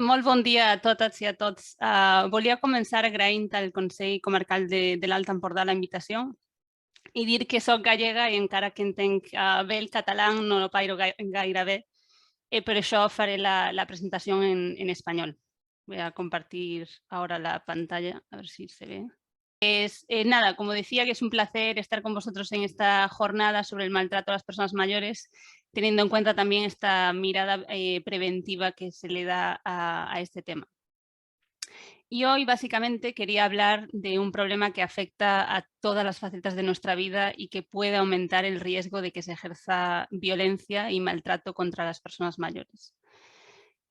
Molt bon dia a totes i a tots. Volia començar agraint al Consell Comarcal de l'Alt Empordà la invitació i dir que soc gallega i encara que entenc bé el català no lo pairo gaire bé, per això faré la presentació en espanyol. Voy a compartir ahora la pantalla, a ver si se ve. Nada, como decía, que es un placer estar con vosotros en esta jornada sobre el maltrato a las personas mayores, teniendo en cuenta también esta mirada preventiva que se le da a este tema. Y hoy básicamente quería hablar de un problema que afecta a todas las facetas de nuestra vida y que puede aumentar el riesgo de que se ejerza violencia y maltrato contra las personas mayores.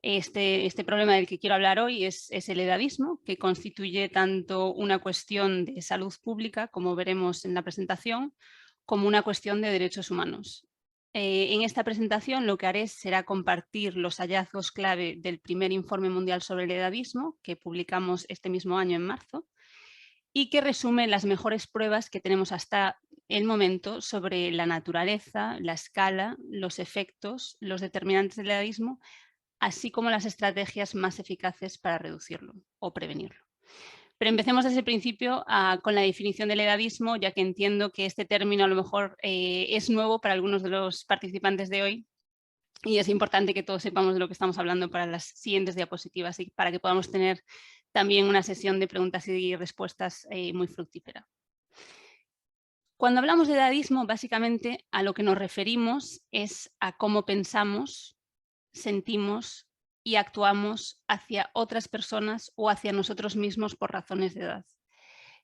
Este problema del que quiero hablar hoy es el edadismo, que constituye tanto una cuestión de salud pública, como veremos en la presentación, como una cuestión de derechos humanos. En esta presentación lo que haré será compartir los hallazgos clave del primer informe mundial sobre el edadismo, que publicamos este mismo año en marzo, y que resume las mejores pruebas que tenemos hasta el momento sobre la naturaleza, la escala, los efectos, los determinantes del edadismo, así como las estrategias más eficaces para reducirlo o prevenirlo. Pero empecemos desde el principio con la definición del edadismo, ya que entiendo que este término a lo mejor es nuevo para algunos de los participantes de hoy y es importante que todos sepamos de lo que estamos hablando para las siguientes diapositivas y para que podamos tener también una sesión de preguntas y respuestas muy fructífera. Cuando hablamos de edadismo, básicamente a lo que nos referimos es a cómo pensamos, sentimos y actuamos hacia otras personas o hacia nosotros mismos por razones de edad.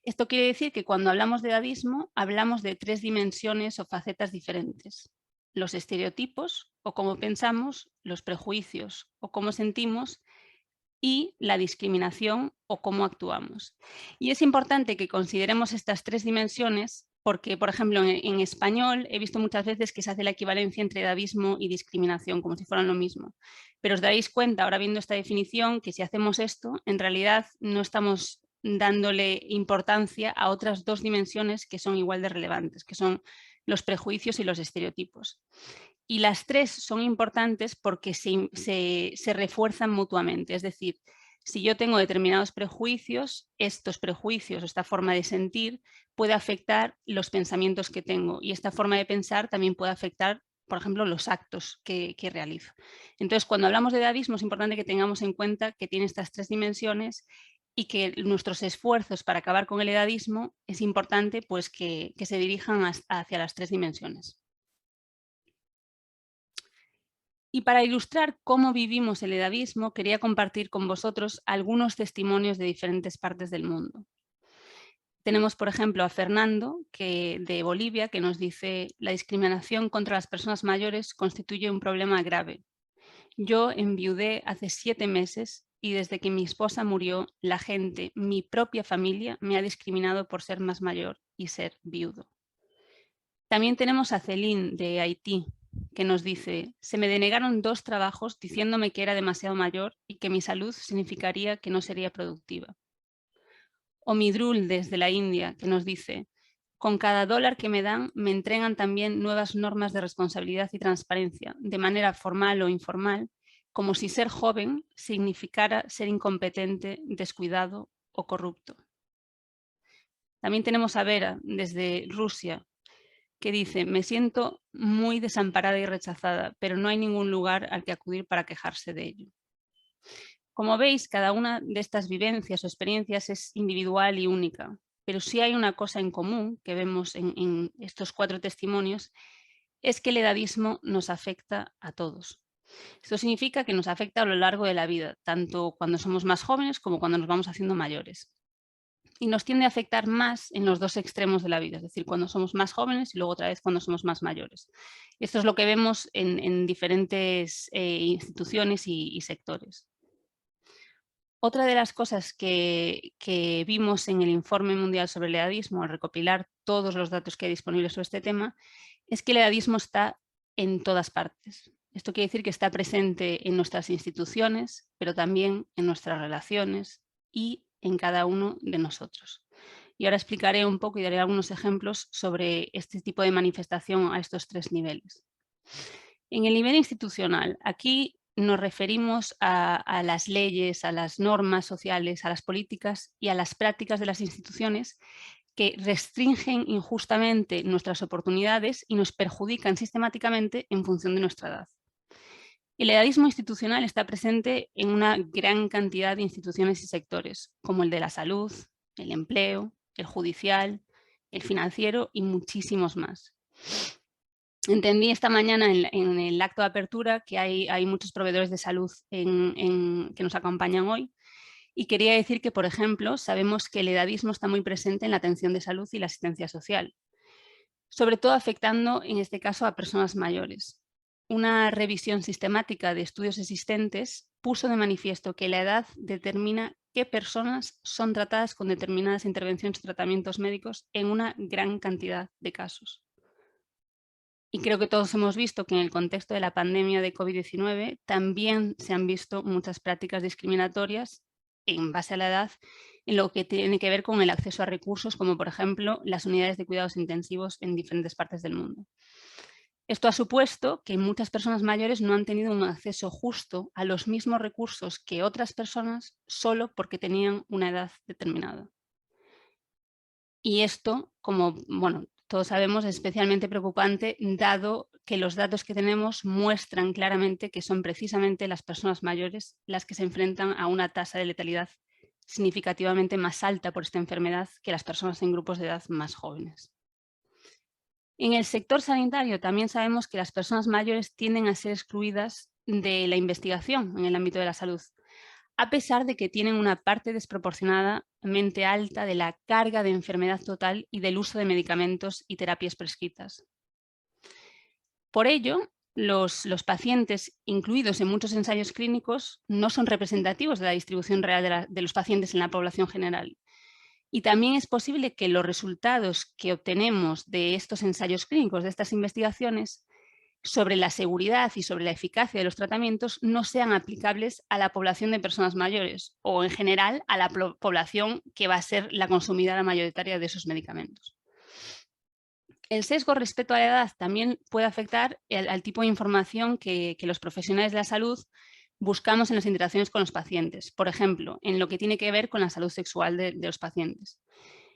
Esto quiere decir que cuando hablamos de edadismo, hablamos de tres dimensiones o facetas diferentes. Los estereotipos o cómo pensamos, los prejuicios o cómo sentimos y la discriminación o cómo actuamos. Y es importante que consideremos estas tres dimensiones porque, por ejemplo, en español he visto muchas veces que se hace la equivalencia entre edadismo y discriminación, como si fueran lo mismo. Pero os daréis cuenta, ahora viendo esta definición, que si hacemos esto, en realidad no estamos dándole importancia a otras dos dimensiones que son igual de relevantes, que son los prejuicios y los estereotipos. Y las tres son importantes porque se refuerzan mutuamente, es decir, si yo tengo determinados prejuicios, estos prejuicios, esta forma de sentir, puede afectar los pensamientos que tengo y esta forma de pensar también puede afectar, por ejemplo, los actos que realizo. Entonces, cuando hablamos de edadismo es importante que tengamos en cuenta que tiene estas tres dimensiones y que nuestros esfuerzos para acabar con el edadismo es importante pues, que se dirijan hacia las tres dimensiones. Y para ilustrar cómo vivimos el edadismo, quería compartir con vosotros algunos testimonios de diferentes partes del mundo. Tenemos, por ejemplo, a Fernando, de Bolivia, que nos dice: la discriminación contra las personas mayores constituye un problema grave. Yo enviudé hace 7 meses y desde que mi esposa murió, la gente, mi propia familia, me ha discriminado por ser más mayor y ser viudo. También tenemos a Celine, de Haití, que nos dice: se me denegaron 2 trabajos diciéndome que era demasiado mayor y que mi salud significaría que no sería productiva. O Midrul, desde la India, que nos dice: con cada dólar que me dan, me entregan también nuevas normas de responsabilidad y transparencia, de manera formal o informal, como si ser joven significara ser incompetente, descuidado o corrupto. También tenemos a Vera, desde Rusia, que dice: me siento muy desamparada y rechazada, pero no hay ningún lugar al que acudir para quejarse de ello. Como veis, cada una de estas vivencias o experiencias es individual y única, pero sí hay una cosa en común que vemos en estos 4 testimonios, es que el edadismo nos afecta a todos. Esto significa que nos afecta a lo largo de la vida, tanto cuando somos más jóvenes como cuando nos vamos haciendo mayores. Y nos tiende a afectar más en los 2 extremos de la vida, es decir, cuando somos más jóvenes y luego otra vez cuando somos más mayores. Esto es lo que vemos en diferentes instituciones y sectores. Otra de las cosas que vimos en el Informe Mundial sobre el Edadismo, al recopilar todos los datos que hay disponibles sobre este tema, es que el edadismo está en todas partes. Esto quiere decir que está presente en nuestras instituciones, pero también en nuestras relaciones y en cada uno de nosotros. Y ahora explicaré un poco y daré algunos ejemplos sobre este tipo de manifestación a estos 3 niveles. En el nivel institucional, aquí nos referimos a las leyes, a las normas sociales, a las políticas y a las prácticas de las instituciones que restringen injustamente nuestras oportunidades y nos perjudican sistemáticamente en función de nuestra edad. El edadismo institucional está presente en una gran cantidad de instituciones y sectores, como el de la salud, el empleo, el judicial, el financiero y muchísimos más. Entendí esta mañana en el acto de apertura que hay muchos proveedores de salud que nos acompañan hoy, y quería decir que, por ejemplo, sabemos que el edadismo está muy presente en la atención de salud y la asistencia social, sobre todo afectando en este caso a personas mayores. Una revisión sistemática de estudios existentes puso de manifiesto que la edad determina qué personas son tratadas con determinadas intervenciones y tratamientos médicos en una gran cantidad de casos. Y creo que todos hemos visto que en el contexto de la pandemia de COVID-19 también se han visto muchas prácticas discriminatorias en base a la edad en lo que tiene que ver con el acceso a recursos, como por ejemplo las unidades de cuidados intensivos en diferentes partes del mundo. Esto ha supuesto que muchas personas mayores no han tenido un acceso justo a los mismos recursos que otras personas solo porque tenían una edad determinada. Y esto, como todos sabemos, es especialmente preocupante dado que los datos que tenemos muestran claramente que son precisamente las personas mayores las que se enfrentan a una tasa de letalidad significativamente más alta por esta enfermedad que las personas en grupos de edad más jóvenes. En el sector sanitario también sabemos que las personas mayores tienden a ser excluidas de la investigación en el ámbito de la salud, a pesar de que tienen una parte desproporcionadamente alta de la carga de enfermedad total y del uso de medicamentos y terapias prescritas. Por ello, los pacientes incluidos en muchos ensayos clínicos no son representativos de la distribución real de los pacientes en la población general. Y también es posible que los resultados que obtenemos de estos ensayos clínicos, de estas investigaciones, sobre la seguridad y sobre la eficacia de los tratamientos no sean aplicables a la población de personas mayores o en general a la población que va a ser la consumidora mayoritaria de esos medicamentos. El sesgo respecto a la edad también puede afectar al tipo de información que los profesionales de la salud buscamos en las interacciones con los pacientes, por ejemplo, en lo que tiene que ver con la salud sexual de los pacientes.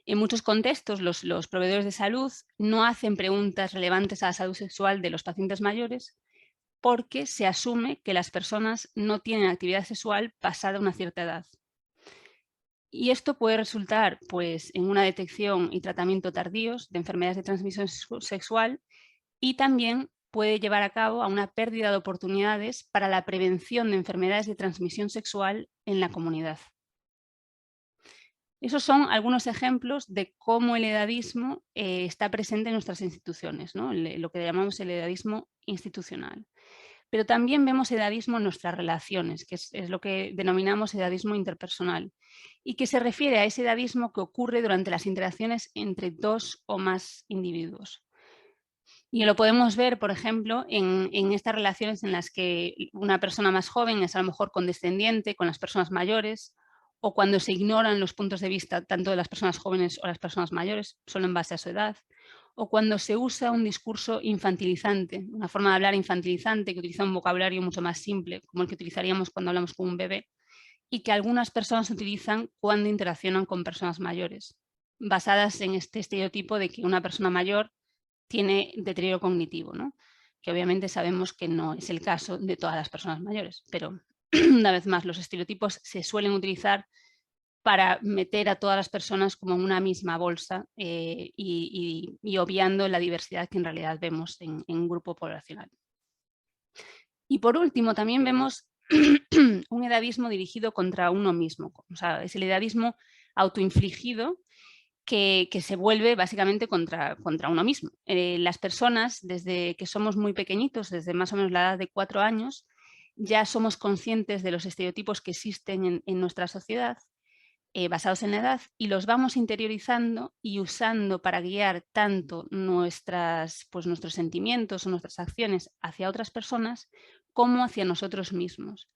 En muchos contextos, los proveedores de salud no hacen preguntas relevantes a la salud sexual de los pacientes mayores porque se asume que las personas no tienen actividad sexual pasada una cierta edad. Y esto puede resultar pues, en una detección y tratamiento tardíos de enfermedades de transmisión sexual y también puede llevar a cabo a una pérdida de oportunidades para la prevención de enfermedades de transmisión sexual en la comunidad. Esos son algunos ejemplos de cómo el edadismo está presente en nuestras instituciones, ¿no? Lo que llamamos el edadismo institucional. Pero también vemos edadismo en nuestras relaciones, que es lo que denominamos edadismo interpersonal, y que se refiere a ese edadismo que ocurre durante las interacciones entre dos o más individuos. Y lo podemos ver, por ejemplo, en estas relaciones en las que una persona más joven es a lo mejor condescendiente con las personas mayores, o cuando se ignoran los puntos de vista tanto de las personas jóvenes o las personas mayores, solo en base a su edad, o cuando se usa un discurso infantilizante, una forma de hablar infantilizante que utiliza un vocabulario mucho más simple, como el que utilizaríamos cuando hablamos con un bebé, y que algunas personas utilizan cuando interaccionan con personas mayores, basadas en este estereotipo de que una persona mayor tiene deterioro cognitivo, ¿no? Que obviamente sabemos que no es el caso de todas las personas mayores, pero una vez más los estereotipos se suelen utilizar para meter a todas las personas como en una misma bolsa y obviando la diversidad que en realidad vemos en un grupo poblacional. Y por último, también vemos un edadismo dirigido contra uno mismo, o sea, es el edadismo autoinfligido que se vuelve básicamente contra uno mismo. Las personas, desde que somos muy pequeñitos, desde más o menos la edad de 4 años, ya somos conscientes de los estereotipos que existen en nuestra sociedad, basados en la edad, y los vamos interiorizando y usando para guiar tanto nuestros sentimientos o nuestras acciones hacia otras personas como hacia nosotros mismos.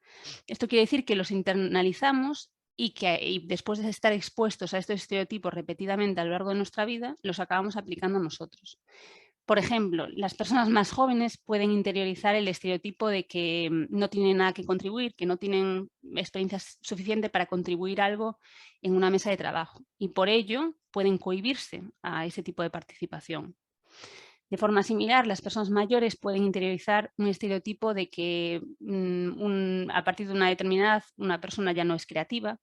Esto quiere decir que los internalizamos y después de estar expuestos a estos estereotipos repetidamente a lo largo de nuestra vida, los acabamos aplicando a nosotros. Por ejemplo, las personas más jóvenes pueden interiorizar el estereotipo de que no tienen nada que contribuir, que no tienen experiencia suficiente para contribuir algo en una mesa de trabajo y por ello pueden cohibirse a ese tipo de participación. De forma similar, las personas mayores pueden interiorizar un estereotipo de que a partir de una determinada edad una persona ya no es creativa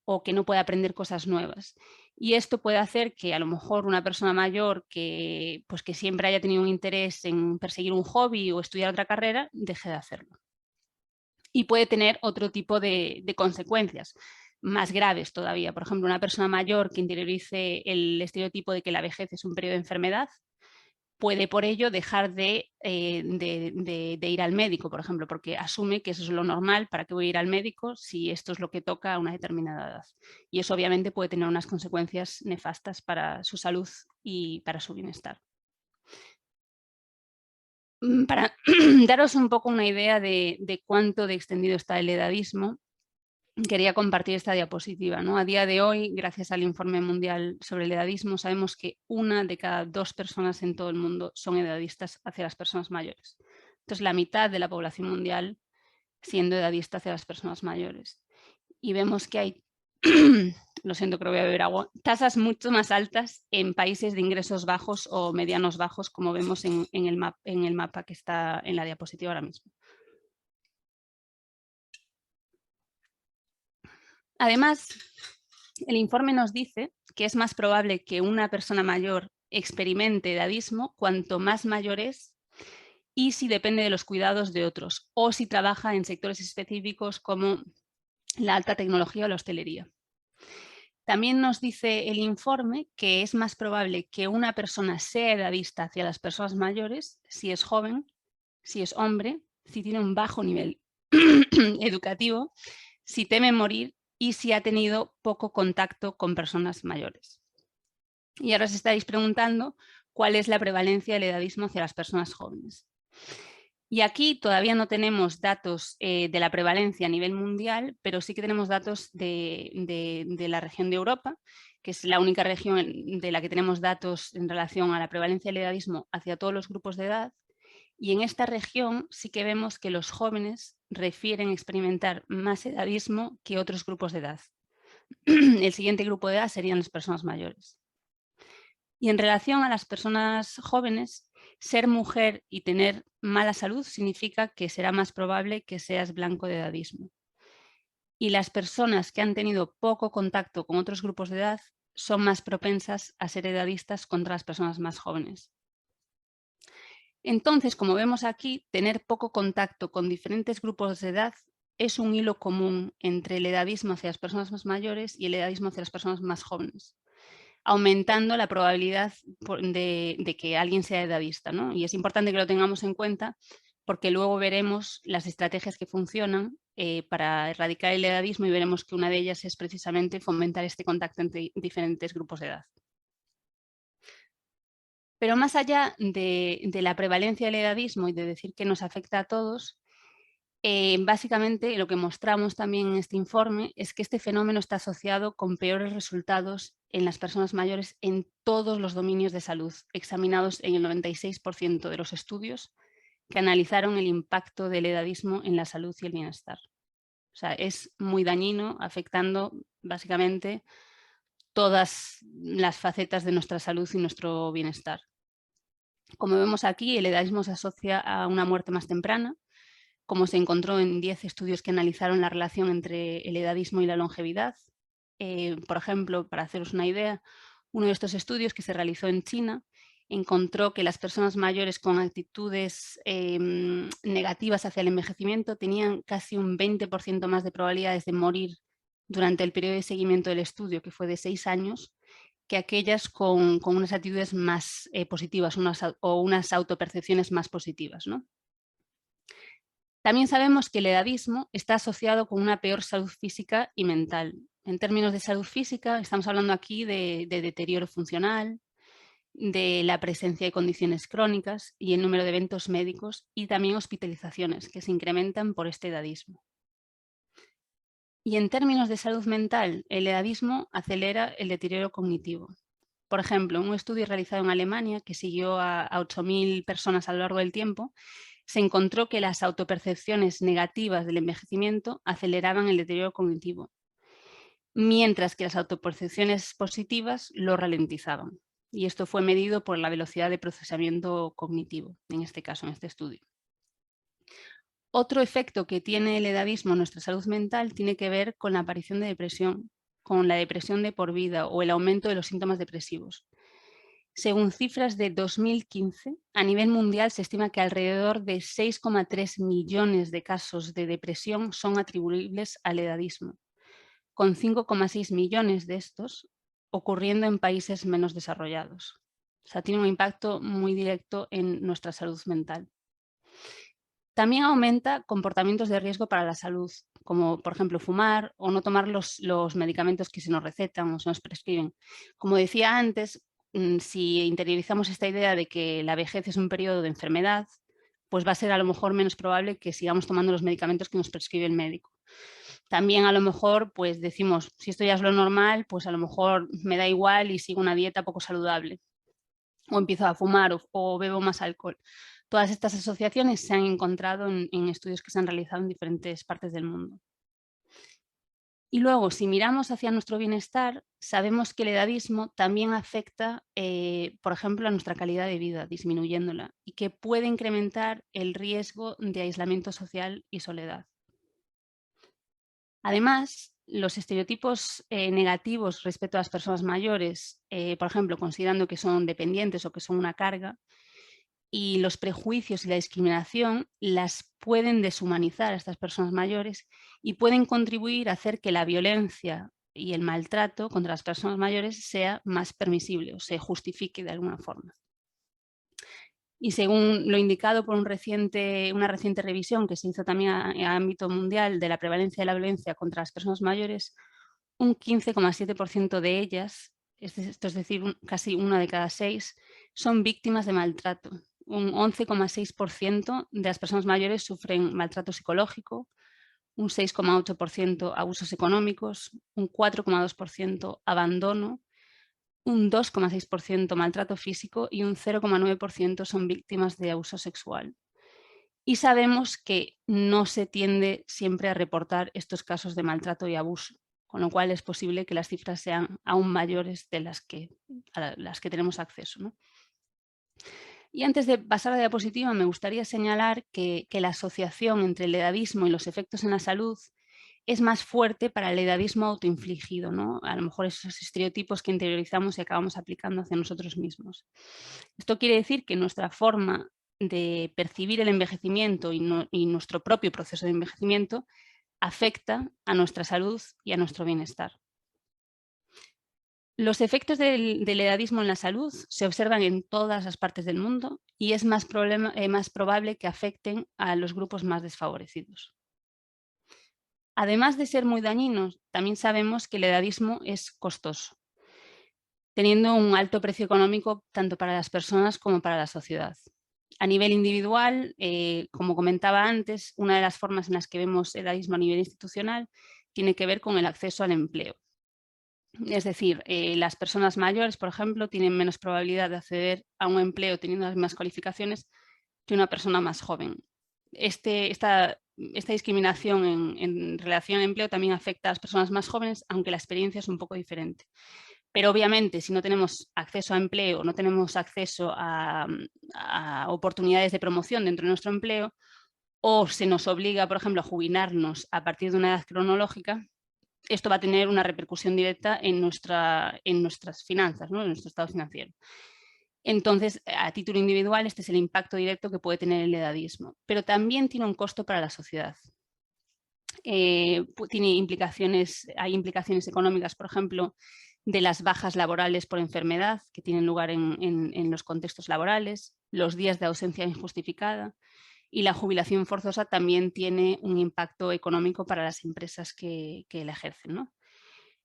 o que no puede aprender cosas nuevas. Y esto puede hacer que a lo mejor una persona mayor pues que siempre haya tenido un interés en perseguir un hobby o estudiar otra carrera, deje de hacerlo. Y puede tener otro tipo de consecuencias más graves todavía. Por ejemplo, una persona mayor que interiorice el estereotipo de que la vejez es un periodo de enfermedad, puede por ello dejar de ir al médico, por ejemplo, porque asume que eso es lo normal, ¿para qué voy a ir al médico si esto es lo que toca a una determinada edad? Y eso obviamente puede tener unas consecuencias nefastas para su salud y para su bienestar. Para daros un poco una idea de cuánto de extendido está el edadismo, quería compartir esta diapositiva, ¿no? A día de hoy, gracias al Informe Mundial sobre el Edadismo, sabemos que 1 de cada 2 personas en todo el mundo son edadistas hacia las personas mayores. Entonces, la mitad de la población mundial siendo edadista hacia las personas mayores. Y vemos que hay, lo siento, creo que voy a beber agua, tasas mucho más altas en países de ingresos bajos o medianos bajos, como vemos en el mapa que está en la diapositiva ahora mismo. Además, el informe nos dice que es más probable que una persona mayor experimente edadismo cuanto más mayor es y si depende de los cuidados de otros o si trabaja en sectores específicos como la alta tecnología o la hostelería. También nos dice el informe que es más probable que una persona sea edadista hacia las personas mayores si es joven, si es hombre, si tiene un bajo nivel educativo, si teme morir y si ha tenido poco contacto con personas mayores. Y ahora os estáis preguntando cuál es la prevalencia del edadismo hacia las personas jóvenes. Y aquí todavía no tenemos datos de la prevalencia a nivel mundial, pero sí que tenemos datos de la región de Europa, que es la única región de la que tenemos datos en relación a la prevalencia del edadismo hacia todos los grupos de edad. Y en esta región sí que vemos que los jóvenes refieren experimentar más edadismo que otros grupos de edad. El siguiente grupo de edad serían las personas mayores. Y en relación a las personas jóvenes, ser mujer y tener mala salud significa que será más probable que seas blanco de edadismo. Y las personas que han tenido poco contacto con otros grupos de edad son más propensas a ser edadistas contra las personas más jóvenes. Entonces, como vemos aquí, tener poco contacto con diferentes grupos de edad es un hilo común entre el edadismo hacia las personas más mayores y el edadismo hacia las personas más jóvenes, aumentando la probabilidad de que alguien sea edadista, ¿no? Y es importante que lo tengamos en cuenta porque luego veremos las estrategias que funcionan para erradicar el edadismo y veremos que una de ellas es precisamente fomentar este contacto entre diferentes grupos de edad. Pero más allá de la prevalencia del edadismo y de decir que nos afecta a todos, básicamente lo que mostramos también en este informe es que este fenómeno está asociado con peores resultados en las personas mayores en todos los dominios de salud, examinados en el 96% de los estudios que analizaron el impacto del edadismo en la salud y el bienestar. O sea, es muy dañino, afectando básicamente todas las facetas de nuestra salud y nuestro bienestar. Como vemos aquí, el edadismo se asocia a una muerte más temprana, como se encontró en 10 estudios que analizaron la relación entre el edadismo y la longevidad. Por ejemplo, para haceros una idea, uno de estos estudios que se realizó en China encontró que las personas mayores con actitudes negativas hacia el envejecimiento tenían casi un 20% más de probabilidades de morir durante el periodo de seguimiento del estudio, que fue de 6 años, que aquellas con unas actitudes más positivas o unas autopercepciones más positivas, ¿no? También sabemos que el edadismo está asociado con una peor salud física y mental. En términos de salud física, estamos hablando aquí de deterioro funcional, de la presencia de condiciones crónicas y el número de eventos médicos y también hospitalizaciones que se incrementan por este edadismo. Y en términos de salud mental, el edadismo acelera el deterioro cognitivo, Por ejemplo, un estudio realizado en Alemania que siguió a 8.000 personas a lo largo del tiempo, se encontró que las autopercepciones negativas del envejecimiento aceleraban el deterioro cognitivo, mientras que las autopercepciones positivas lo ralentizaban. Y esto fue medido por la velocidad de procesamiento cognitivo, en este caso, en este estudio. Otro efecto que tiene el edadismo en nuestra salud mental tiene que ver con la aparición de depresión, con la depresión de por vida o el aumento de los síntomas depresivos. Según cifras de 2015, a nivel mundial se estima que alrededor de 6,3 millones de casos de depresión son atribuibles al edadismo, con 5,6 millones de estos ocurriendo en países menos desarrollados. O sea, tiene un impacto muy directo en nuestra salud mental. También aumenta comportamientos de riesgo para la salud, como por ejemplo fumar o no tomar los medicamentos que se nos recetan o se nos prescriben. Como decía antes, si interiorizamos esta idea de que la vejez es un periodo de enfermedad, pues va a ser a lo mejor menos probable que sigamos tomando los medicamentos que nos prescribe el médico. También a lo mejor pues decimos, si esto ya es lo normal, pues a lo mejor me da igual y sigo una dieta poco saludable. O empiezo a fumar o bebo más alcohol. Todas estas asociaciones se han encontrado en estudios que se han realizado en diferentes partes del mundo. Y luego, si miramos hacia nuestro bienestar, sabemos que el edadismo también afecta, por ejemplo, a nuestra calidad de vida, disminuyéndola, y que puede incrementar el riesgo de aislamiento social y soledad. Además, los estereotipos negativos respecto a las personas mayores, por ejemplo, considerando que son dependientes o que son una carga, y los prejuicios y la discriminación las pueden deshumanizar a estas personas mayores y pueden contribuir a hacer que la violencia y el maltrato contra las personas mayores sea más permisible o se justifique de alguna forma. Y según lo indicado por una reciente revisión que se hizo también a ámbito mundial de la prevalencia de la violencia contra las personas mayores, un 15,7% de ellas, esto es decir, casi 1 de cada 6, son víctimas de maltrato. Un 11,6% de las personas mayores sufren maltrato psicológico, un 6,8% abusos económicos, un 4,2% abandono, un 2,6% maltrato físico y un 0,9% son víctimas de abuso sexual. Y sabemos que no se tiende siempre a reportar estos casos de maltrato y abuso, con lo cual es posible que las cifras sean aún mayores de las que tenemos acceso, ¿no? Y antes de pasar a la diapositiva, me gustaría señalar que la asociación entre el edadismo y los efectos en la salud es más fuerte para el edadismo autoinfligido, ¿no? A lo mejor esos estereotipos que interiorizamos y acabamos aplicando hacia nosotros mismos. Esto quiere decir que nuestra forma de percibir el envejecimiento y nuestro propio proceso de envejecimiento afecta a nuestra salud y a nuestro bienestar. Los efectos del edadismo en la salud se observan en todas las partes del mundo y es más probable que afecten a los grupos más desfavorecidos. Además de ser muy dañinos, también sabemos que el edadismo es costoso, teniendo un alto precio económico tanto para las personas como para la sociedad. A nivel individual, como comentaba antes, una de las formas en las que vemos edadismo a nivel institucional tiene que ver con el acceso al empleo. Es decir, las personas mayores, por ejemplo, tienen menos probabilidad de acceder a un empleo teniendo las mismas cualificaciones que una persona más joven. Esta discriminación en relación al empleo también afecta a las personas más jóvenes, aunque la experiencia es un poco diferente. Pero obviamente, si no tenemos acceso a empleo, no tenemos acceso a oportunidades de promoción dentro de nuestro empleo, o se nos obliga, por ejemplo, a jubilarnos a partir de una edad cronológica, esto va a tener una repercusión directa en nuestras finanzas, ¿no? En nuestro estado financiero. Entonces, a título individual, este es el impacto directo que puede tener el edadismo, pero también tiene un costo para la sociedad. Hay implicaciones económicas, por ejemplo, de las bajas laborales por enfermedad que tienen lugar en los contextos laborales, los días de ausencia injustificada, y la jubilación forzosa también tiene un impacto económico para las empresas que la ejercen, ¿no?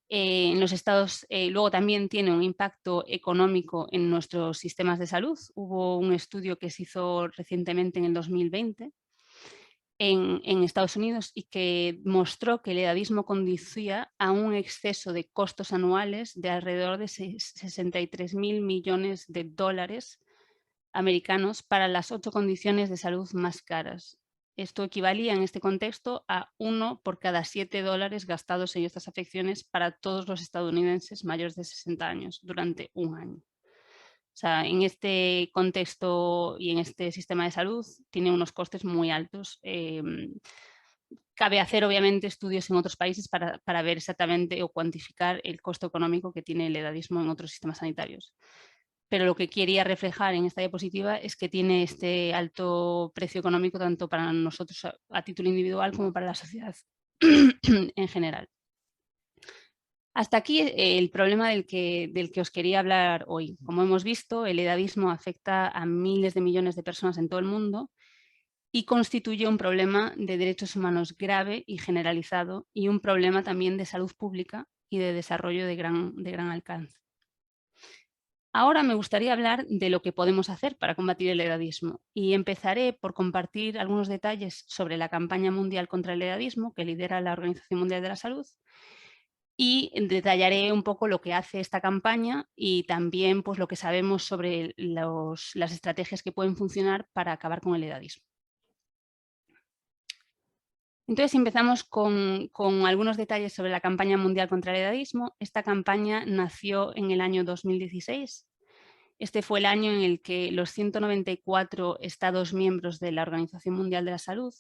En los estados, luego también tiene un impacto económico en nuestros sistemas de salud. Hubo un estudio que se hizo recientemente en el 2020 en Estados Unidos y que mostró que el edadismo conducía a un exceso de costos anuales de alrededor de 63.000 millones de dólares americanos para las 8 condiciones de salud más caras. Esto equivalía en este contexto a 1 por cada 7 dólares gastados en estas afecciones para todos los estadounidenses mayores de 60 años durante un año. O sea, en este contexto y en este sistema de salud tiene unos costes muy altos. Cabe hacer, obviamente, estudios en otros países para ver exactamente o cuantificar el costo económico que tiene el edadismo en otros sistemas sanitarios. Pero lo que quería reflejar en esta diapositiva es que tiene este alto precio económico tanto para nosotros a título individual como para la sociedad en general. Hasta aquí el problema del que os quería hablar hoy. Como hemos visto, el edadismo afecta a miles de millones de personas en todo el mundo y constituye un problema de derechos humanos grave y generalizado y un problema también de salud pública y de desarrollo de gran alcance. Ahora me gustaría hablar de lo que podemos hacer para combatir el edadismo y empezaré por compartir algunos detalles sobre la campaña mundial contra el edadismo que lidera la Organización Mundial de la Salud y detallaré un poco lo que hace esta campaña y también pues, lo que sabemos sobre las estrategias que pueden funcionar para acabar con el edadismo. Entonces empezamos con algunos detalles sobre la campaña mundial contra el edadismo. Esta campaña nació en el año 2016. Este fue el año en el que los 194 Estados miembros de la Organización Mundial de la Salud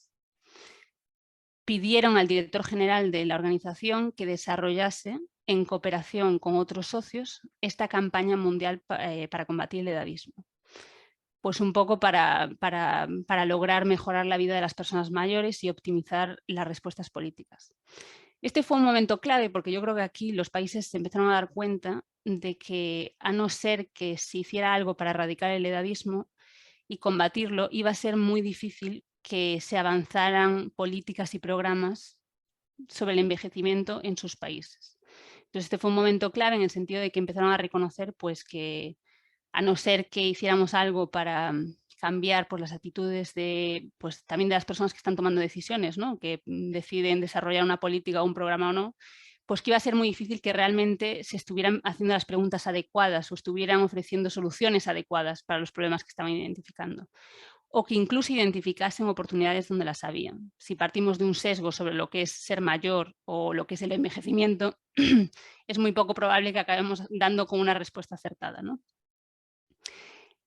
pidieron al director general de la organización que desarrollase, en cooperación con otros socios, esta campaña mundial para combatir el edadismo. Pues un poco para lograr mejorar la vida de las personas mayores y optimizar las respuestas políticas. Este fue un momento clave porque yo creo que aquí los países se empezaron a dar cuenta de que, a no ser que se hiciera algo para erradicar el edadismo y combatirlo, iba a ser muy difícil que se avanzaran políticas y programas sobre el envejecimiento en sus países. Entonces este fue un momento clave en el sentido de que empezaron a reconocer pues, que, a no ser que hiciéramos algo para cambiar pues, las actitudes pues, también de las personas que están tomando decisiones, ¿no? Que deciden desarrollar una política o un programa o no, pues que iba a ser muy difícil que realmente se estuvieran haciendo las preguntas adecuadas o estuvieran ofreciendo soluciones adecuadas para los problemas que estaban identificando. O que incluso identificasen oportunidades donde las había. Si partimos de un sesgo sobre lo que es ser mayor o lo que es el envejecimiento, es muy poco probable que acabemos dando con una respuesta acertada, ¿no?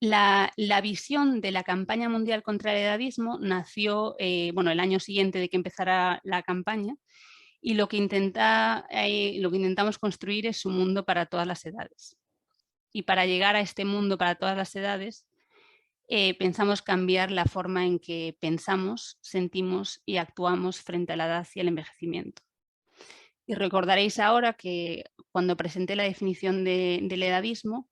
La visión de la campaña mundial contra el edadismo nació el año siguiente de que empezara la campaña y lo que intentamos construir es un mundo para todas las edades. Y para llegar a este mundo para todas las edades, pensamos cambiar la forma en que pensamos, sentimos y actuamos frente a la edad y el envejecimiento. Y recordaréis ahora que cuando presenté la definición del edadismo,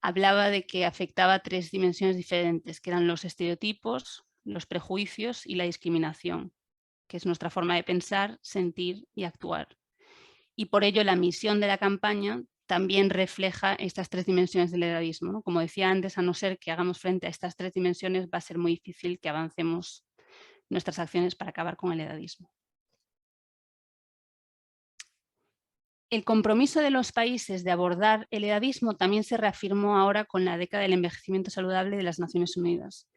hablaba de que afectaba a 3 dimensiones diferentes, que eran los estereotipos, los prejuicios y la discriminación, que es nuestra forma de pensar, sentir y actuar. Y por ello la misión de la campaña también refleja estas 3 dimensiones del edadismo, ¿no? Como decía antes, a no ser que hagamos frente a estas 3 dimensiones, va a ser muy difícil que avancemos nuestras acciones para acabar con el edadismo. El compromiso de los países de abordar el edadismo también se reafirmó ahora con la década del envejecimiento saludable de las Naciones Unidas.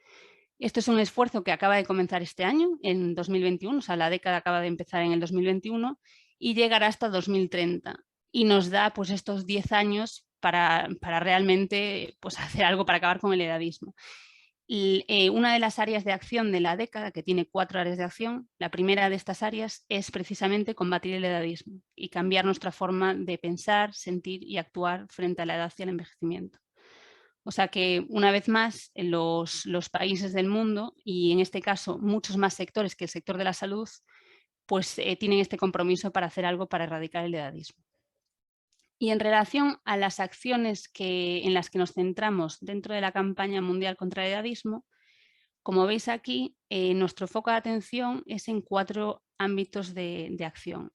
Esto es un esfuerzo que acaba de comenzar este año, en 2021, o sea, la década acaba de empezar en el 2021 y llegará hasta 2030. Y nos da pues, estos 10 años para realmente pues, hacer algo para acabar con el edadismo. Una de las áreas de acción de la década, que tiene 4 áreas de acción, la primera de estas áreas es precisamente combatir el edadismo y cambiar nuestra forma de pensar, sentir y actuar frente a la edad y al envejecimiento. O sea que, una vez más, los países del mundo, y en este caso muchos más sectores que el sector de la salud, pues tienen este compromiso para hacer algo para erradicar el edadismo. Y en relación a las acciones en las que nos centramos dentro de la campaña mundial contra el edadismo, como veis aquí, nuestro foco de atención es en 4 ámbitos de acción.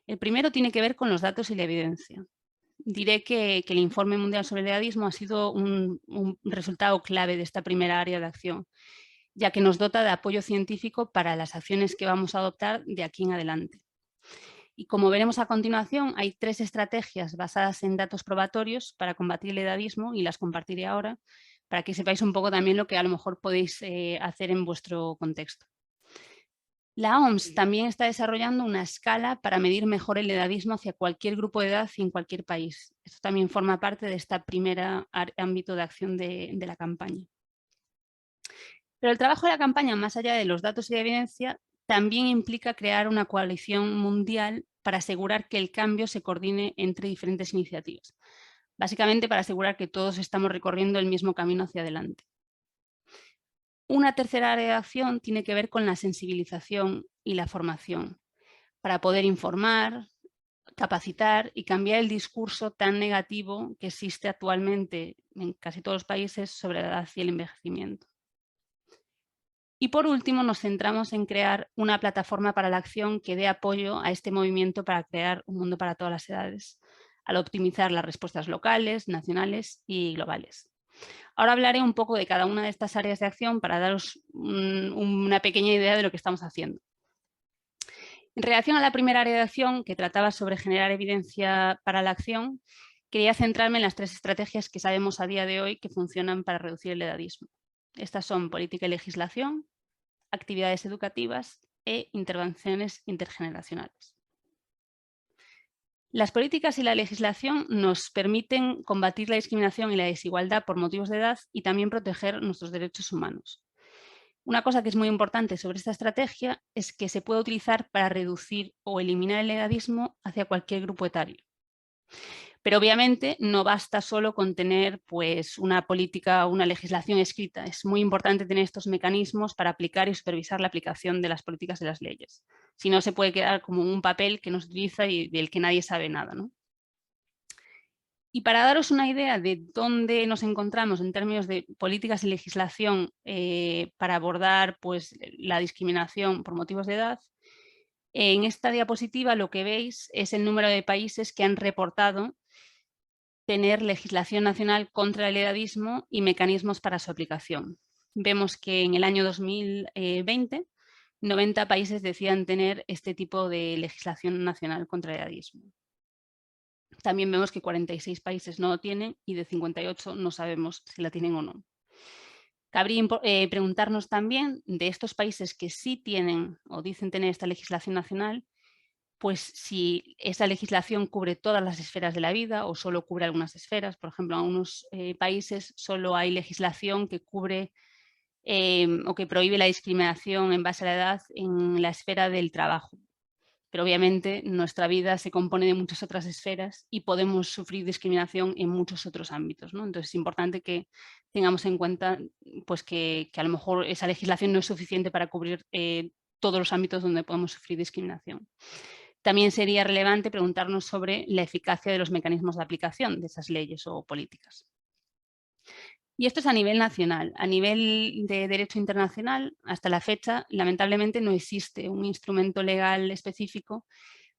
El primero tiene que ver con los datos y la evidencia. Diré que el Informe Mundial sobre el Edadismo ha sido un resultado clave de esta primera área de acción. ya que nos dota de apoyo científico para las acciones que vamos a adoptar de aquí en adelante. Y como veremos a continuación, hay 3 estrategias basadas en datos probatorios para combatir el edadismo y las compartiré ahora para que sepáis un poco también lo que a lo mejor podéis hacer en vuestro contexto. La OMS también está desarrollando una escala para medir mejor el edadismo hacia cualquier grupo de edad y en cualquier país. Esto también forma parte de este primer ámbito de acción de la campaña. Pero el trabajo de la campaña, más allá de los datos y la evidencia, también implica crear una coalición mundial para asegurar que el cambio se coordine entre diferentes iniciativas. Básicamente para asegurar que todos estamos recorriendo el mismo camino hacia adelante. Una tercera área de acción tiene que ver con la sensibilización y la formación, para poder informar, capacitar y cambiar el discurso tan negativo que existe actualmente en casi todos los países sobre la edad y el envejecimiento. Y por último, nos centramos en crear una plataforma para la acción que dé apoyo a este movimiento para crear un mundo para todas las edades, al optimizar las respuestas locales, nacionales y globales. Ahora hablaré un poco de cada una de estas áreas de acción para daros una pequeña idea de lo que estamos haciendo. En relación a la primera área de acción, que trataba sobre generar evidencia para la acción, quería centrarme en las 3 estrategias que sabemos a día de hoy que funcionan para reducir el edadismo. Estas son política y legislación, actividades educativas e intervenciones intergeneracionales. Las políticas y la legislación nos permiten combatir la discriminación y la desigualdad por motivos de edad y también proteger nuestros derechos humanos. Una cosa que es muy importante sobre esta estrategia es que se puede utilizar para reducir o eliminar el edadismo hacia cualquier grupo etario. Pero obviamente no basta solo con tener pues, una política o una legislación escrita. Es muy importante tener estos mecanismos para aplicar y supervisar la aplicación de las políticas y las leyes. Si no, se puede quedar como un papel que no se utiliza y del que nadie sabe nada, ¿no? Y para daros una idea de dónde nos encontramos en términos de políticas y legislación para abordar pues, la discriminación por motivos de edad, en esta diapositiva lo que veis es el número de países que han reportado tener legislación nacional contra el edadismo y mecanismos para su aplicación. Vemos que en el año 2020, 90 países decían tener este tipo de legislación nacional contra el edadismo. También vemos que 46 países no lo tienen y de 58 no sabemos si la tienen o no. Cabría preguntarnos también de estos países que sí tienen o dicen tener esta legislación nacional, pues si esa legislación cubre todas las esferas de la vida o solo cubre algunas esferas. Por ejemplo, en algunos países solo hay legislación que cubre o que prohíbe la discriminación en base a la edad en la esfera del trabajo. Pero obviamente nuestra vida se compone de muchas otras esferas y podemos sufrir discriminación en muchos otros ámbitos, ¿no? Entonces es importante que tengamos en cuenta pues, que a lo mejor esa legislación no es suficiente para cubrir todos los ámbitos donde podemos sufrir discriminación. También sería relevante preguntarnos sobre la eficacia de los mecanismos de aplicación de esas leyes o políticas. Y esto es a nivel nacional. A nivel de derecho internacional, hasta la fecha, lamentablemente no existe un instrumento legal específico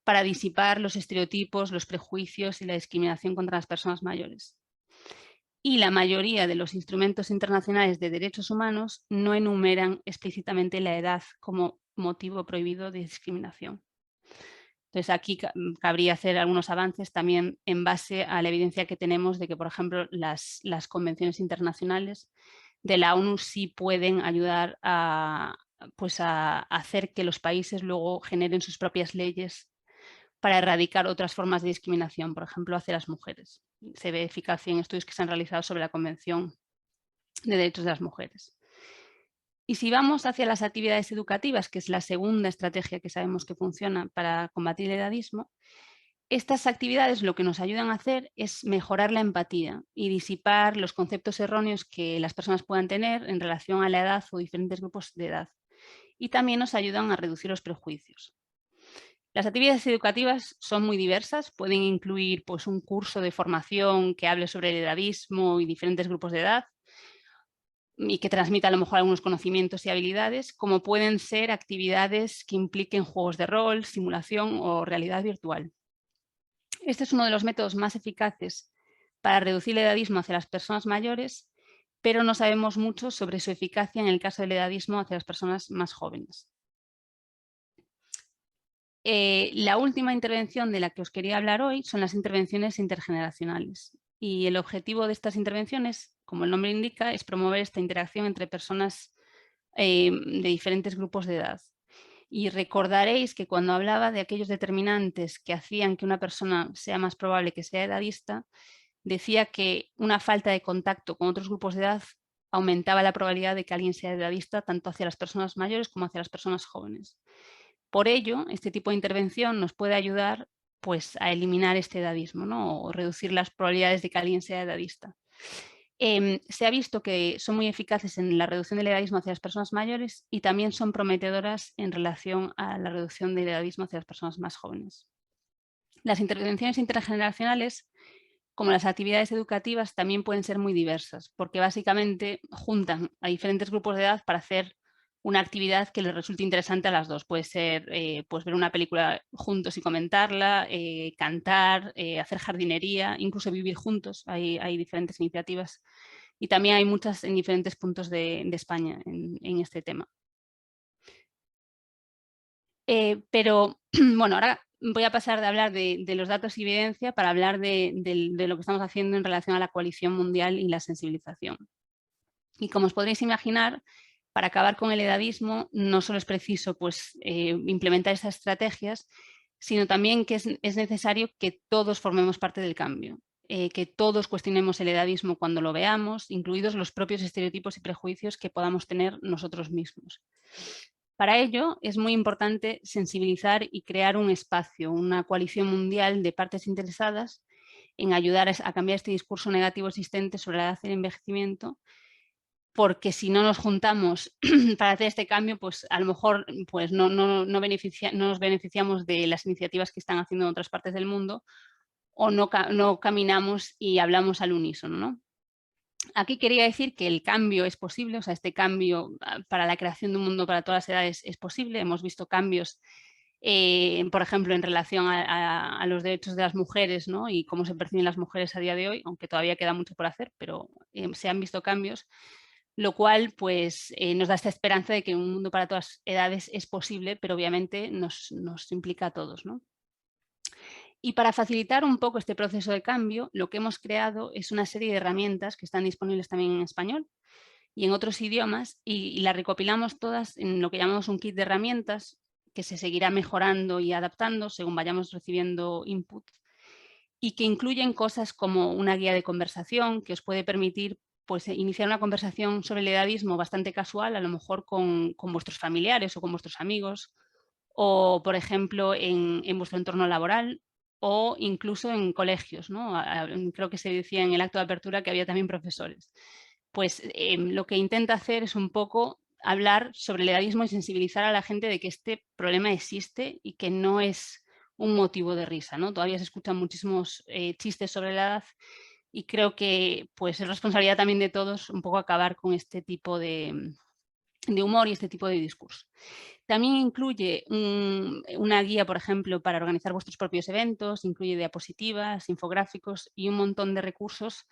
para disipar los estereotipos, los prejuicios y la discriminación contra las personas mayores. Y la mayoría de los instrumentos internacionales de derechos humanos no enumeran explícitamente la edad como motivo prohibido de discriminación. Entonces, aquí cabría hacer algunos avances también en base a la evidencia que tenemos de que, por ejemplo, las convenciones internacionales de la ONU sí pueden ayudar a hacer que los países luego generen sus propias leyes para erradicar otras formas de discriminación, por ejemplo, hacia las mujeres. Se ve eficacia en estudios que se han realizado sobre la Convención de Derechos de las Mujeres. Y si vamos hacia las actividades educativas, que es la segunda estrategia que sabemos que funciona para combatir el edadismo, estas actividades lo que nos ayudan a hacer es mejorar la empatía y disipar los conceptos erróneos que las personas puedan tener en relación a la edad o diferentes grupos de edad. Y también nos ayudan a reducir los prejuicios. Las actividades educativas son muy diversas, pueden incluir pues, un curso de formación que hable sobre el edadismo y diferentes grupos de edad, y que transmita a lo mejor algunos conocimientos y habilidades, como pueden ser actividades que impliquen juegos de rol, simulación o realidad virtual. Este es uno de los métodos más eficaces para reducir el edadismo hacia las personas mayores pero no sabemos mucho sobre su eficacia en el caso del edadismo hacia las personas más jóvenes. La última intervención de la que os quería hablar hoy son las intervenciones intergeneracionales. Y el objetivo de estas intervenciones, como el nombre indica, es promover esta interacción entre personas de diferentes grupos de edad. Y recordaréis que cuando hablaba de aquellos determinantes que hacían que una persona sea más probable que sea edadista, decía que una falta de contacto con otros grupos de edad aumentaba la probabilidad de que alguien sea edadista tanto hacia las personas mayores como hacia las personas jóvenes. Por ello, este tipo de intervención nos puede ayudar pues, a eliminar este edadismo, ¿no? O reducir las probabilidades de que alguien sea edadista. Se ha visto que son muy eficaces en la reducción del edadismo hacia las personas mayores y también son prometedoras en relación a la reducción del edadismo hacia las personas más jóvenes. Las intervenciones intergeneracionales, como las actividades educativas, también pueden ser muy diversas, porque básicamente juntan a diferentes grupos de edad para hacer una actividad que les resulte interesante a las dos. Puede ser pues ver una película juntos y comentarla, cantar, hacer jardinería, incluso vivir juntos. Hay diferentes iniciativas y también hay muchas en diferentes puntos de España en este tema. Pero bueno, ahora voy a pasar de hablar de los datos y evidencia para hablar de lo que estamos haciendo en relación a la coalición mundial y la sensibilización. Y como os podréis imaginar, para acabar con el edadismo no solo es preciso pues, implementar esas estrategias, sino también que es necesario que todos formemos parte del cambio, que todos cuestionemos el edadismo cuando lo veamos, incluidos los propios estereotipos y prejuicios que podamos tener nosotros mismos. Para ello es muy importante sensibilizar y crear un espacio, una coalición mundial de partes interesadas en ayudar a cambiar este discurso negativo existente sobre la edad y el envejecimiento, porque si no nos juntamos para hacer este cambio, pues a lo mejor pues no nos beneficiamos de las iniciativas que están haciendo en otras partes del mundo o no caminamos y hablamos al unísono, ¿no? Aquí quería decir que el cambio es posible, o sea, este cambio para la creación de un mundo para todas las edades es posible. Hemos visto cambios, por ejemplo, en relación a los derechos de las mujeres, ¿no? Y cómo se perciben las mujeres a día de hoy, aunque todavía queda mucho por hacer, pero se han visto cambios, lo cual pues, nos da esta esperanza de que un mundo para todas edades es posible, pero obviamente nos implica a todos, ¿no? Y para facilitar un poco este proceso de cambio, lo que hemos creado es una serie de herramientas que están disponibles también en español y en otros idiomas, y las recopilamos todas en lo que llamamos un kit de herramientas que se seguirá mejorando y adaptando según vayamos recibiendo input, y que incluyen cosas como una guía de conversación que os puede permitir pues, iniciar una conversación sobre el edadismo bastante casual, a lo mejor con vuestros familiares o con vuestros amigos, o, por ejemplo, en vuestro entorno laboral o incluso en colegios, ¿no? Creo que se decía en el acto de apertura que había también profesores. Pues lo que intenta hacer es un poco hablar sobre el edadismo y sensibilizar a la gente de que este problema existe y que no es un motivo de risa, ¿no? Todavía se escuchan muchísimos chistes sobre la edad y creo que pues, es responsabilidad también de todos un poco acabar con este tipo de humor y este tipo de discurso. También incluye una guía, por ejemplo, para organizar vuestros propios eventos, incluye diapositivas, infográficos y un montón de recursos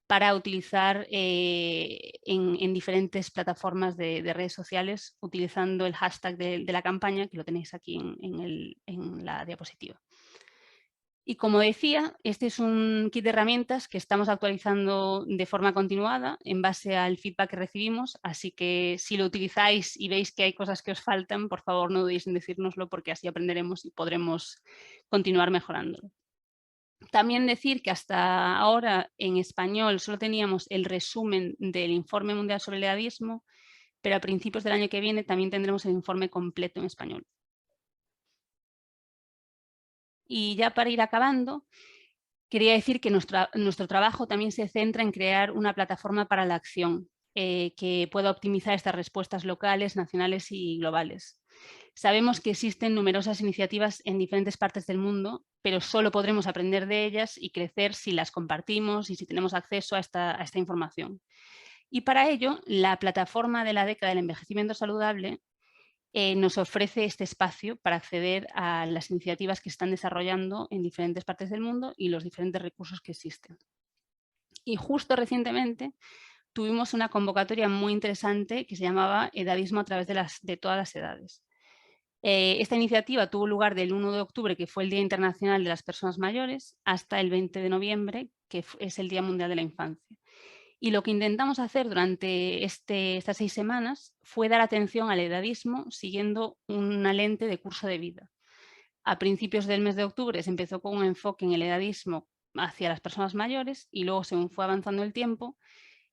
para utilizar en diferentes plataformas de redes sociales utilizando el hashtag de la campaña, que lo tenéis aquí en la diapositiva. Y como decía, este es un kit de herramientas que estamos actualizando de forma continuada en base al feedback que recibimos, así que si lo utilizáis y veis que hay cosas que os faltan, por favor no dudéis en decírnoslo porque así aprenderemos y podremos continuar mejorándolo. También decir que hasta ahora en español solo teníamos el resumen del Informe Mundial sobre el Edadismo, pero a principios del año que viene también tendremos el informe completo en español. Y ya para ir acabando, quería decir que nuestro trabajo también se centra en crear una plataforma para la acción que pueda optimizar estas respuestas locales, nacionales y globales. Sabemos que existen numerosas iniciativas en diferentes partes del mundo, pero solo podremos aprender de ellas y crecer si las compartimos y si tenemos acceso a esta información. Y para ello, la plataforma de la década del envejecimiento saludable nos ofrece este espacio para acceder a las iniciativas que están desarrollando en diferentes partes del mundo y los diferentes recursos que existen. Y justo recientemente tuvimos una convocatoria muy interesante que se llamaba Edadismo a través de todas las edades. Esta iniciativa tuvo lugar del 1 de octubre, que fue el Día Internacional de las Personas Mayores, hasta el 20 de noviembre, que es el Día Mundial de la Infancia. Y lo que intentamos hacer durante estas 6 semanas fue dar atención al edadismo siguiendo una lente de curso de vida. A principios del mes de octubre se empezó con un enfoque en el edadismo hacia las personas mayores y luego, según fue avanzando el tiempo,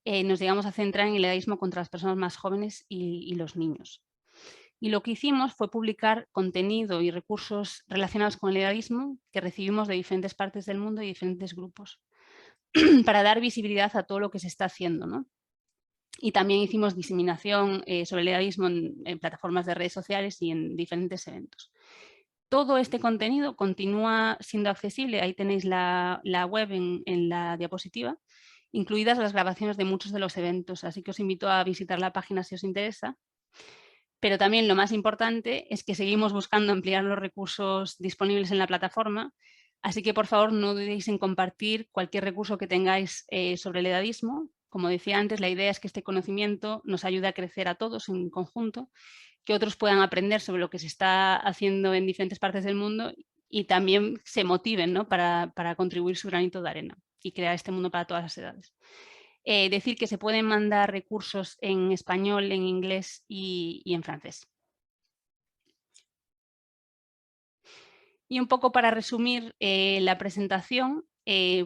nos llegamos a centrar en el edadismo contra las personas más jóvenes y los niños. Y lo que hicimos fue publicar contenido y recursos relacionados con el edadismo que recibimos de diferentes partes del mundo y diferentes grupos para dar visibilidad a todo lo que se está haciendo, ¿no? Y también hicimos diseminación sobre el edadismo en plataformas de redes sociales y en diferentes eventos. Todo este contenido continúa siendo accesible, ahí tenéis la web en la diapositiva, incluidas las grabaciones de muchos de los eventos, así que os invito a visitar la página si os interesa. Pero también lo más importante es que seguimos buscando ampliar los recursos disponibles en la plataforma, así que por favor no dudéis en compartir cualquier recurso que tengáis sobre el edadismo. Como decía antes, la idea es que este conocimiento nos ayude a crecer a todos en conjunto, que otros puedan aprender sobre lo que se está haciendo en diferentes partes del mundo y también se motiven, ¿no? para contribuir su granito de arena y crear este mundo para todas las edades. Decir que se pueden mandar recursos en español, en inglés y en francés. Y un poco para resumir la presentación,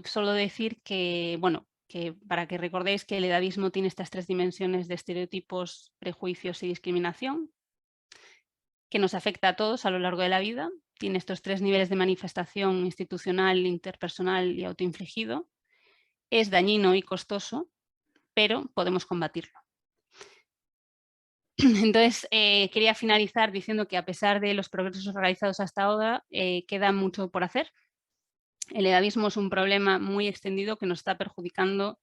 solo decir que, bueno, que para que recordéis que el edadismo tiene estas 3 dimensiones de estereotipos, prejuicios y discriminación, que nos afecta a todos a lo largo de la vida. Tiene estos 3 niveles de manifestación institucional, interpersonal y autoinfligido. Es dañino y costoso, pero podemos combatirlo. Entonces, quería finalizar diciendo que a pesar de los progresos realizados hasta ahora, queda mucho por hacer. El edadismo es un problema muy extendido que nos está perjudicando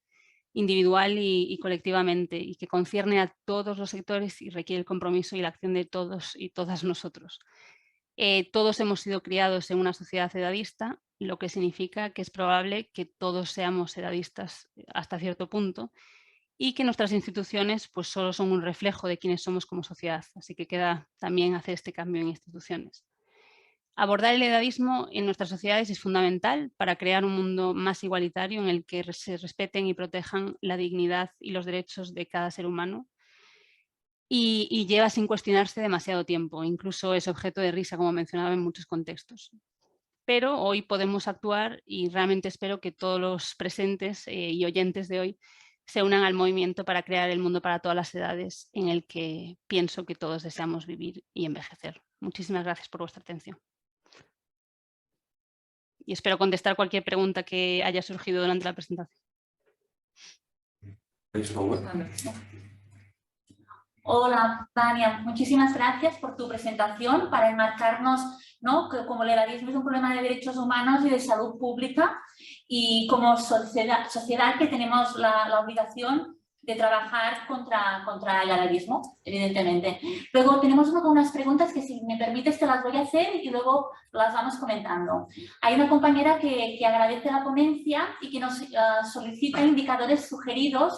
individual y colectivamente y que concierne a todos los sectores y requiere el compromiso y la acción de todos y todas nosotros. Todos hemos sido criados en una sociedad edadista, lo que significa que es probable que todos seamos edadistas hasta cierto punto y que nuestras instituciones pues solo son un reflejo de quiénes somos como sociedad, así que queda también hacer este cambio en instituciones. Abordar el edadismo en nuestras sociedades es fundamental para crear un mundo más igualitario en el que se respeten y protejan la dignidad y los derechos de cada ser humano y lleva sin cuestionarse demasiado tiempo, incluso es objeto de risa, como mencionaba en muchos contextos. Pero hoy podemos actuar y realmente espero que todos los presentes y oyentes de hoy se unan al movimiento para crear el mundo para todas las edades en el que pienso que todos deseamos vivir y envejecer. Muchísimas gracias por vuestra atención. Y espero contestar cualquier pregunta que haya surgido durante la presentación. Hola, Tania. Muchísimas gracias por tu presentación para enmarcarnos, ¿no?, que como el edadismo es un problema de derechos humanos y de salud pública y como sociedad que tenemos la obligación de trabajar contra el edadismo, evidentemente. Luego tenemos unas preguntas que, si me permites, te las voy a hacer y luego las vamos comentando. Hay una compañera que agradece la ponencia y que nos solicita indicadores sugeridos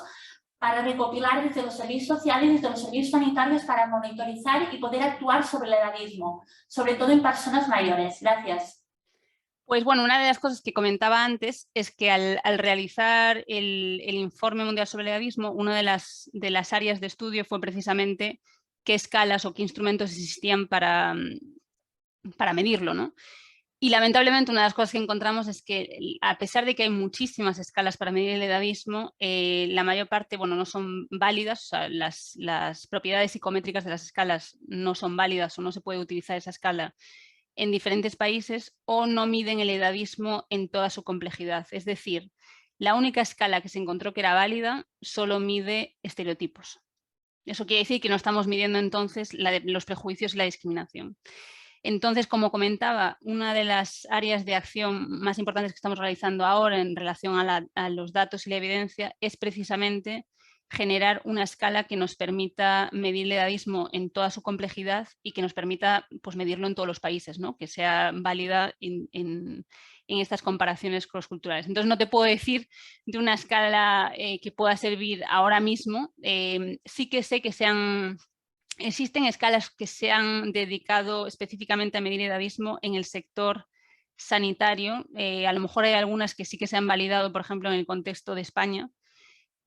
para recopilar desde los servicios sociales y desde los servicios sanitarios para monitorizar y poder actuar sobre el edadismo, sobre todo en personas mayores. Gracias. Pues bueno, una de las cosas que comentaba antes es que al realizar el informe mundial sobre el edadismo, una de las áreas de estudio fue precisamente qué escalas o qué instrumentos existían para medirlo, ¿no? Y lamentablemente una de las cosas que encontramos es que, a pesar de que hay muchísimas escalas para medir el edadismo, la mayor parte, bueno, no son válidas, o sea, las propiedades psicométricas de las escalas no son válidas o no se puede utilizar esa escala en diferentes países, o no miden el edadismo en toda su complejidad. Es decir, la única escala que se encontró que era válida solo mide estereotipos. Eso quiere decir que no estamos midiendo entonces los prejuicios y la discriminación. Entonces, como comentaba, una de las áreas de acción más importantes que estamos realizando ahora en relación a los datos y la evidencia es precisamente generar una escala que nos permita medir el edadismo en toda su complejidad y que nos permita, pues, medirlo en todos los países, ¿no? Que sea válida en en estas comparaciones crossculturales. Entonces no te puedo decir de una escala que pueda servir ahora mismo. Sí que sé que existen escalas que se han dedicado específicamente a medir edadismo en el sector sanitario. A lo mejor hay algunas que sí que se han validado, por ejemplo, en el contexto de España,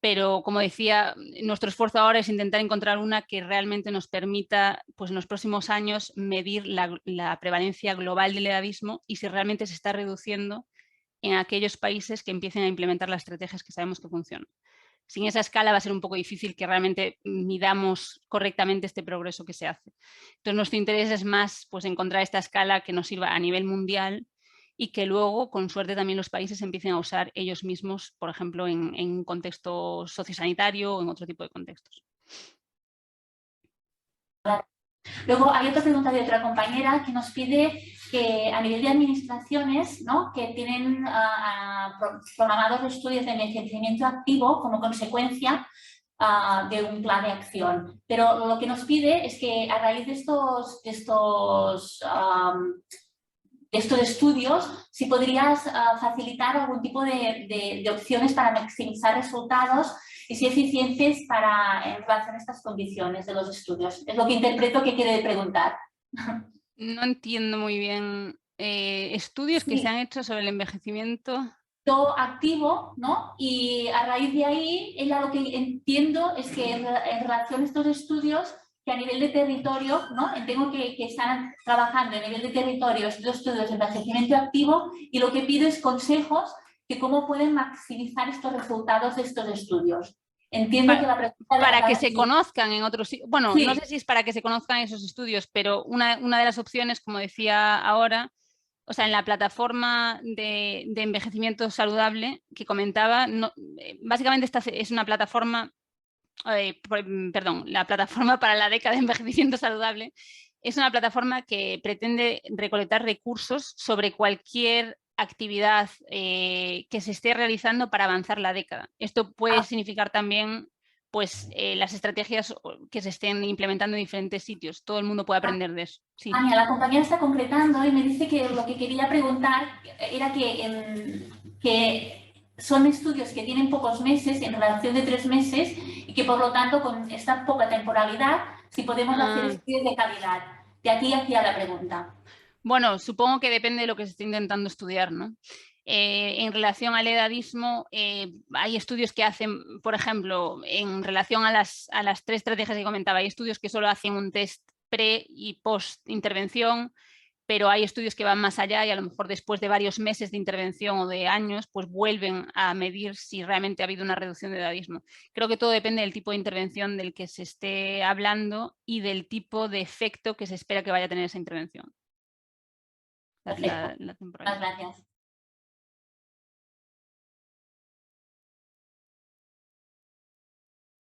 pero como decía, nuestro esfuerzo ahora es intentar encontrar una que realmente nos permita, pues en los próximos años, medir la prevalencia global del edadismo y si realmente se está reduciendo en aquellos países que empiecen a implementar las estrategias que sabemos que funcionan. Sin esa escala va a ser un poco difícil que realmente midamos correctamente este progreso que se hace. Entonces nuestro interés es más pues, encontrar esta escala que nos sirva a nivel mundial y que luego, con suerte, también los países empiecen a usar ellos mismos, por ejemplo, en un contexto sociosanitario o en otro tipo de contextos. Luego hay otra pregunta de otra compañera que nos pide que a nivel de administraciones, ¿no?, que tienen programados estudios de envejecimiento activo como consecuencia de un plan de acción. Pero lo que nos pide es que a raíz de estos estudios, si podrías facilitar algún tipo de opciones para maximizar resultados y ser eficientes en relación a estas condiciones de los estudios. Es lo que interpreto que quiere preguntar. No entiendo muy bien. Estudios que se han hecho sobre el envejecimiento activo, ¿no? Y a raíz de ahí, ella lo que entiendo es que en relación a estos estudios, que a nivel de territorio, ¿no?, tengo que están trabajando a nivel de territorio estos estudios de envejecimiento activo y lo que pido es consejos de cómo pueden maximizar estos resultados de estos estudios. Entiendo que la pregunta... Para que se conozcan en otros... Bueno, sí. No sé si es para que se conozcan esos estudios, pero una de las opciones, como decía ahora, o sea, en la plataforma de envejecimiento saludable que comentaba, básicamente esta es una plataforma, la plataforma para la década de envejecimiento saludable es una plataforma que pretende recolectar recursos sobre cualquier actividad que se esté realizando para avanzar la década. Esto puede significar también pues, las estrategias que se estén implementando en diferentes sitios. Todo el mundo puede aprender de eso. Sí. Ania, la compañera está concretando y me dice que lo que quería preguntar era que son estudios que tienen pocos meses, en relación de 3 meses, y que por lo tanto con esta poca temporalidad, si podemos hacer estudios de calidad. De aquí hacia la pregunta. Bueno, supongo que depende de lo que se esté intentando estudiar, ¿no? En relación al edadismo, hay estudios que hacen, por ejemplo, en relación a las 3 estrategias que comentaba, hay estudios que solo hacen un test pre y post intervención, pero hay estudios que van más allá y a lo mejor después de varios meses de intervención o de años, pues vuelven a medir si realmente ha habido una reducción de edadismo. Creo que todo depende del tipo de intervención del que se esté hablando y del tipo de efecto que se espera que vaya a tener esa intervención. Perfecto. Muchas gracias.